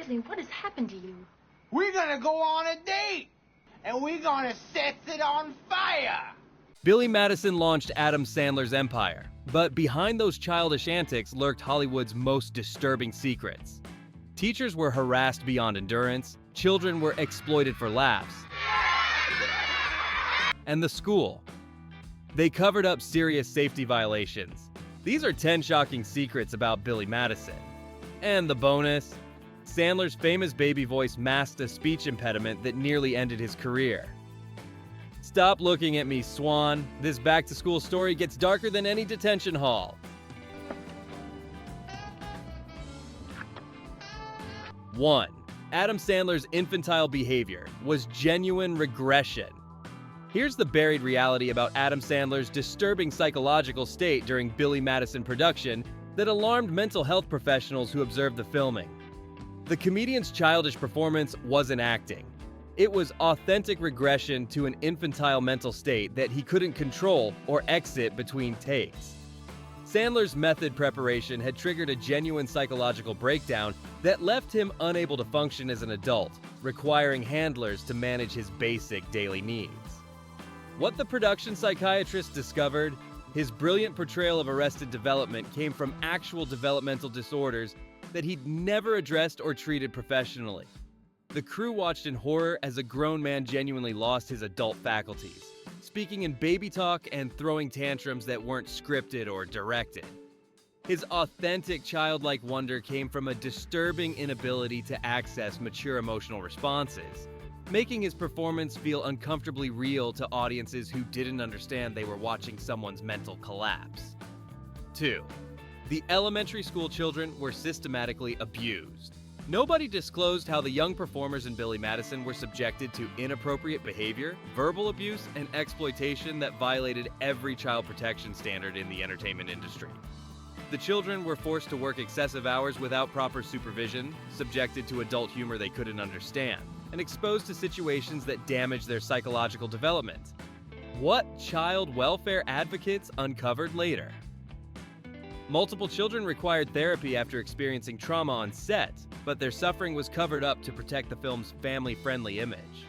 Billy, what has happened to you? We're gonna go on a date, and we're gonna set it on fire. Billy Madison launched Adam Sandler's empire, but behind those childish antics lurked Hollywood's most disturbing secrets. Teachers were harassed beyond endurance, children were exploited for laughs, and the school. They covered up serious safety violations. These are 10 shocking secrets about Billy Madison. And the bonus, Sandler's famous baby voice masked a speech impediment that nearly ended his career. Stop looking at me, Swan. This back-to-school story gets darker than any detention hall. 1. Adam Sandler's infantile behavior was genuine regression. Here's the buried reality about Adam Sandler's disturbing psychological state during Billy Madison production that alarmed mental health professionals who observed the filming. The comedian's childish performance wasn't acting. It was authentic regression to an infantile mental state that he couldn't control or exit between takes. Sandler's method preparation had triggered a genuine psychological breakdown that left him unable to function as an adult, requiring handlers to manage his basic daily needs. What the production psychiatrist discovered, his brilliant portrayal of arrested development came from actual developmental disorders that he'd never addressed or treated professionally. The crew watched in horror as a grown man genuinely lost his adult faculties, speaking in baby talk and throwing tantrums that weren't scripted or directed. His authentic childlike wonder came from a disturbing inability to access mature emotional responses, making his performance feel uncomfortably real to audiences who didn't understand they were watching someone's mental collapse. 2. The elementary school children were systematically abused. Nobody disclosed how the young performers in Billy Madison were subjected to inappropriate behavior, verbal abuse, and exploitation that violated every child protection standard in the entertainment industry. The children were forced to work excessive hours without proper supervision, subjected to adult humor they couldn't understand, and exposed to situations that damaged their psychological development. What child welfare advocates uncovered later? Multiple children required therapy after experiencing trauma on set, but their suffering was covered up to protect the film's family-friendly image.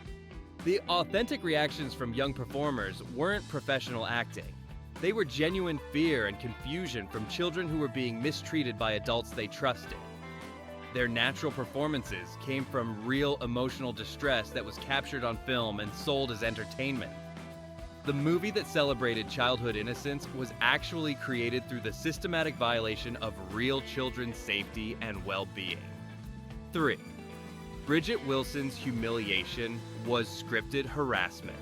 The authentic reactions from young performers weren't professional acting. They were genuine fear and confusion from children who were being mistreated by adults they trusted. Their natural performances came from real emotional distress that was captured on film and sold as entertainment. The movie that celebrated childhood innocence was actually created through the systematic violation of real children's safety and well-being. 3. Bridget Wilsons' humiliation was scripted harassment.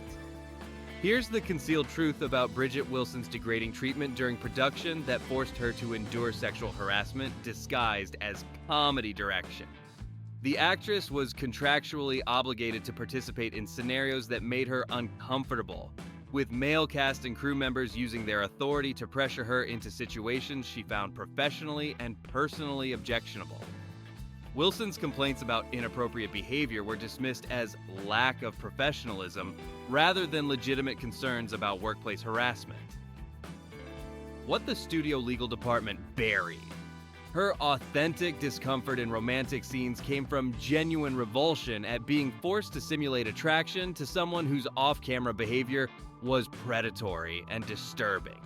Here's the concealed truth about Bridget Wilsons' degrading treatment during production that forced her to endure sexual harassment disguised as comedy direction. The actress was contractually obligated to participate in scenarios that made her uncomfortable, with male cast and crew members using their authority to pressure her into situations she found professionally and personally objectionable. Wilson's complaints about inappropriate behavior were dismissed as lack of professionalism rather than legitimate concerns about workplace harassment. What the studio legal department buried. Her authentic discomfort in romantic scenes came from genuine revulsion at being forced to simulate attraction to someone whose off-camera behavior was predatory and disturbing.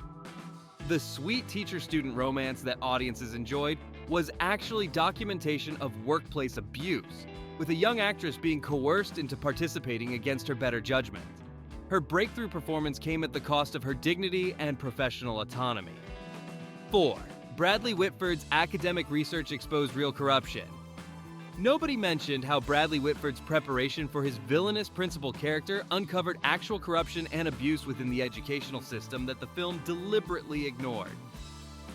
The sweet teacher-student romance that audiences enjoyed was actually documentation of workplace abuse, with a young actress being coerced into participating against her better judgment. Her breakthrough performance came at the cost of her dignity and professional autonomy. 4. Bradley Whitford's academic research exposed real corruption. Nobody mentioned how Bradley Whitford's preparation for his villainous principal character uncovered actual corruption and abuse within the educational system that the film deliberately ignored.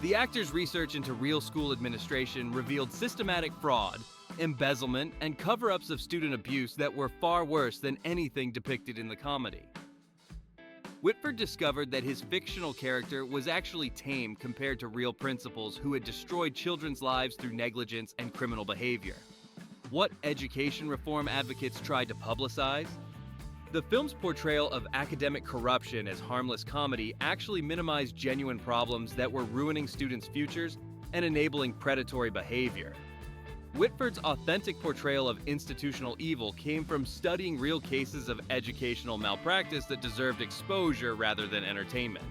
The actor's research into real school administration revealed systematic fraud, embezzlement, and cover-ups of student abuse that were far worse than anything depicted in the comedy. Whitford discovered that his fictional character was actually tame compared to real principals who had destroyed children's lives through negligence and criminal behavior. What education reform advocates tried to publicize? The film's portrayal of academic corruption as harmless comedy actually minimized genuine problems that were ruining students' futures and enabling predatory behavior. Whitford's authentic portrayal of institutional evil came from studying real cases of educational malpractice that deserved exposure rather than entertainment.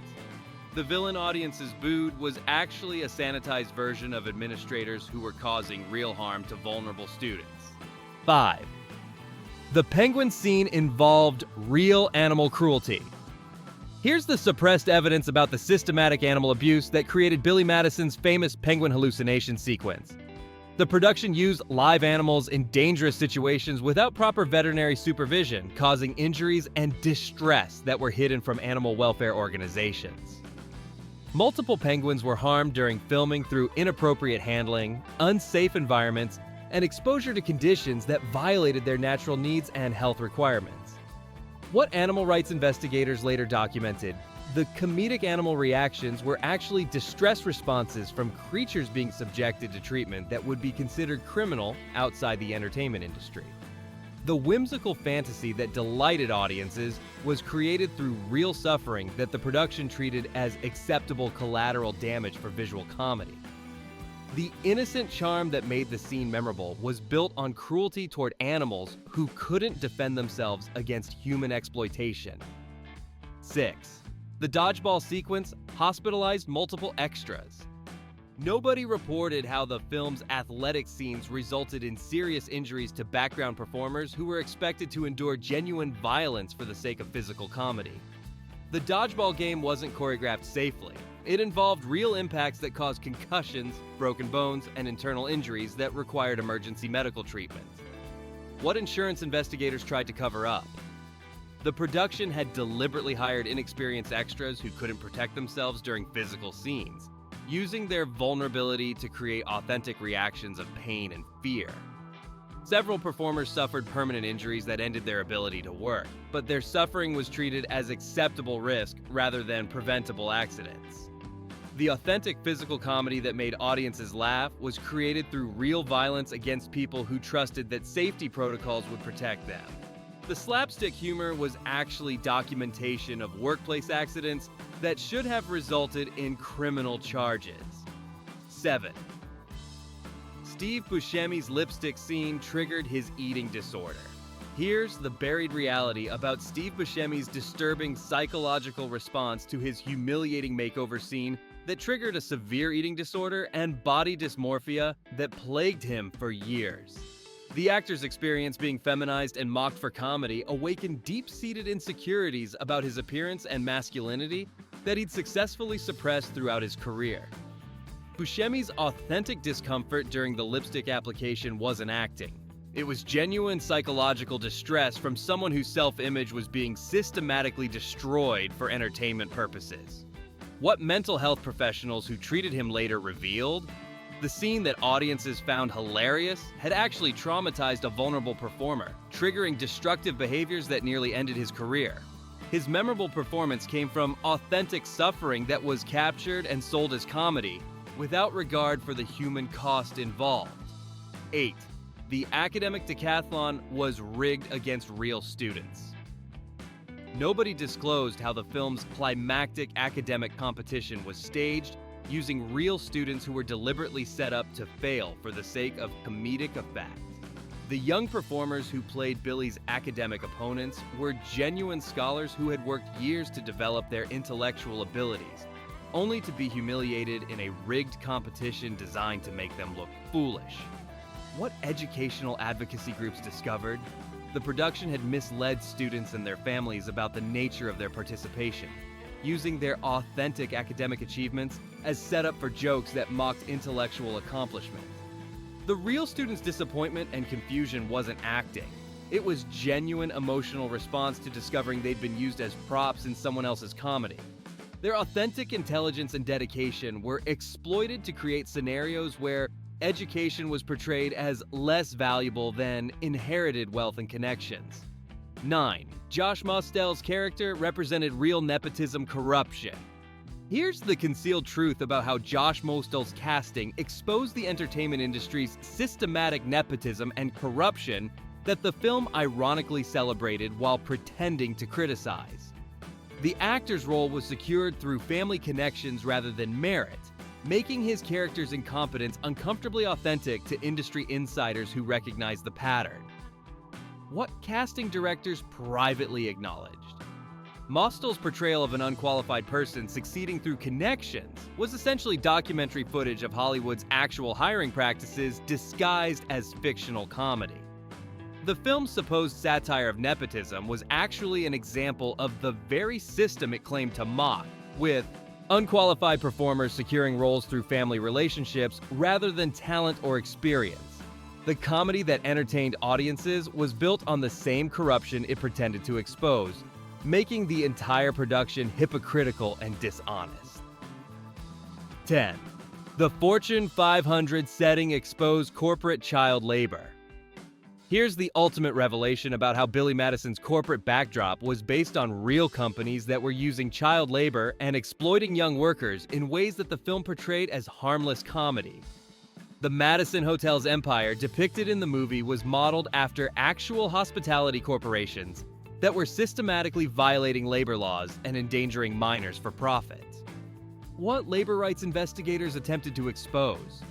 The villain audiences booed was actually a sanitized version of administrators who were causing real harm to vulnerable students. 5. The penguin scene involved real animal cruelty. Here's the suppressed evidence about the systematic animal abuse that created Billy Madison's famous penguin hallucination sequence. The production used live animals in dangerous situations without proper veterinary supervision, causing injuries and distress that were hidden from animal welfare organizations. Multiple penguins were harmed during filming through inappropriate handling, unsafe environments, and exposure to conditions that violated their natural needs and health requirements. What animal rights investigators later documented, the comedic animal reactions were actually distress responses from creatures being subjected to treatment that would be considered criminal outside the entertainment industry. The whimsical fantasy that delighted audiences was created through real suffering that the production treated as acceptable collateral damage for visual comedy. The innocent charm that made the scene memorable was built on cruelty toward animals who couldn't defend themselves against human exploitation. 6. The dodgeball sequence hospitalized multiple extras. Nobody reported how the film's athletic scenes resulted in serious injuries to background performers who were expected to endure genuine violence for the sake of physical comedy. The dodgeball game wasn't choreographed safely. It involved real impacts that caused concussions, broken bones, and internal injuries that required emergency medical treatment. What insurance investigators tried to cover up? The production had deliberately hired inexperienced extras who couldn't protect themselves during physical scenes, using their vulnerability to create authentic reactions of pain and fear. Several performers suffered permanent injuries that ended their ability to work, but their suffering was treated as acceptable risk rather than preventable accidents. The authentic physical comedy that made audiences laugh was created through real violence against people who trusted that safety protocols would protect them. The slapstick humor was actually documentation of workplace accidents that should have resulted in criminal charges. 7. Steve Buscemi's lipstick scene triggered his eating disorder. Here's the buried reality about Steve Buscemi's disturbing psychological response to his humiliating makeover scene that triggered a severe eating disorder and body dysmorphia that plagued him for years. The actor's experience being feminized and mocked for comedy awakened deep-seated insecurities about his appearance and masculinity that he'd successfully suppressed throughout his career. Buscemi's authentic discomfort during the lipstick application wasn't acting. It was genuine psychological distress from someone whose self-image was being systematically destroyed for entertainment purposes. What mental health professionals who treated him later revealed? The scene that audiences found hilarious had actually traumatized a vulnerable performer, triggering destructive behaviors that nearly ended his career. His memorable performance came from authentic suffering that was captured and sold as comedy, without regard for the human cost involved. 8. The academic decathlon was rigged against real students. Nobody disclosed how the film's climactic academic competition was staged, using real students who were deliberately set up to fail for the sake of comedic effect. The young performers who played Billy's academic opponents were genuine scholars who had worked years to develop their intellectual abilities, only to be humiliated in a rigged competition designed to make them look foolish. What educational advocacy groups discovered? The production had misled students and their families about the nature of their participation, using their authentic academic achievements as setup for jokes that mocked intellectual accomplishment. The real students' disappointment and confusion wasn't acting. It was genuine emotional response to discovering they'd been used as props in someone else's comedy. Their authentic intelligence and dedication were exploited to create scenarios where education was portrayed as less valuable than inherited wealth and connections. 9. Josh Mostel's character represented real nepotism corruption. Here's the concealed truth about how Josh Mostel's casting exposed the entertainment industry's systematic nepotism and corruption that the film ironically celebrated while pretending to criticize. The actor's role was secured through family connections rather than merit. making his character's incompetence uncomfortably authentic to industry insiders who recognize the pattern. What casting directors privately acknowledged. Mostel's portrayal of an unqualified person succeeding through connections was essentially documentary footage of Hollywood's actual hiring practices disguised as fictional comedy. The film's supposed satire of nepotism was actually an example of the very system it claimed to mock, with unqualified performers securing roles through family relationships rather than talent or experience. The comedy that entertained audiences was built on the same corruption it pretended to expose, making the entire production hypocritical and dishonest. 10. The Fortune 500 setting exposed corporate child labor. Here's the ultimate revelation about how Billy Madison's corporate backdrop was based on real companies that were using child labor and exploiting young workers in ways that the film portrayed as harmless comedy. The Madison Hotel's empire depicted in the movie was modeled after actual hospitality corporations that were systematically violating labor laws and endangering minors for profit. What labor rights investigators attempted to expose?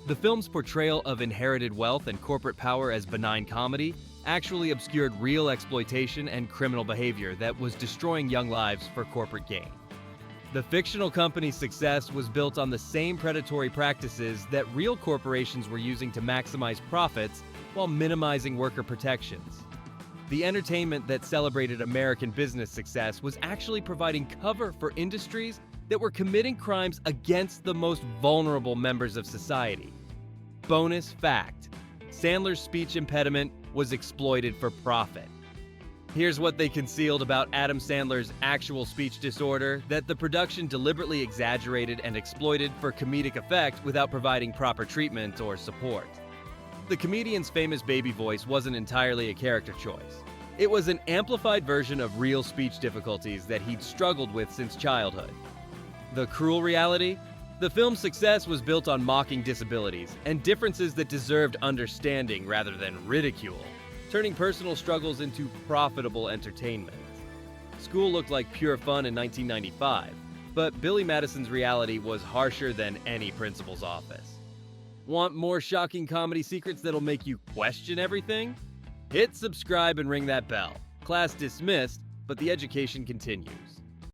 The film's portrayal of inherited wealth and corporate power as benign comedy actually obscured real exploitation and criminal behavior that was destroying young lives for corporate gain. The fictional company's success was built on the same predatory practices that real corporations were using to maximize profits while minimizing worker protections. The entertainment that celebrated American business success was actually providing cover for industries that were committing crimes against the most vulnerable members of society. Bonus fact: Sandler's speech impediment was exploited for profit. Here's what they concealed about Adam Sandler's actual speech disorder that the production deliberately exaggerated and exploited for comedic effect without providing proper treatment or support. The comedian's famous baby voice wasn't entirely a character choice. It was an amplified version of real speech difficulties that he'd struggled with since childhood. The cruel reality? The film's success was built on mocking disabilities and differences that deserved understanding rather than ridicule, turning personal struggles into profitable entertainment. School looked like pure fun in 1995, but Billy Madison's reality was harsher than any principal's office. Want more shocking comedy secrets that'll make you question everything? Hit subscribe and ring that bell. Class dismissed, but the education continues.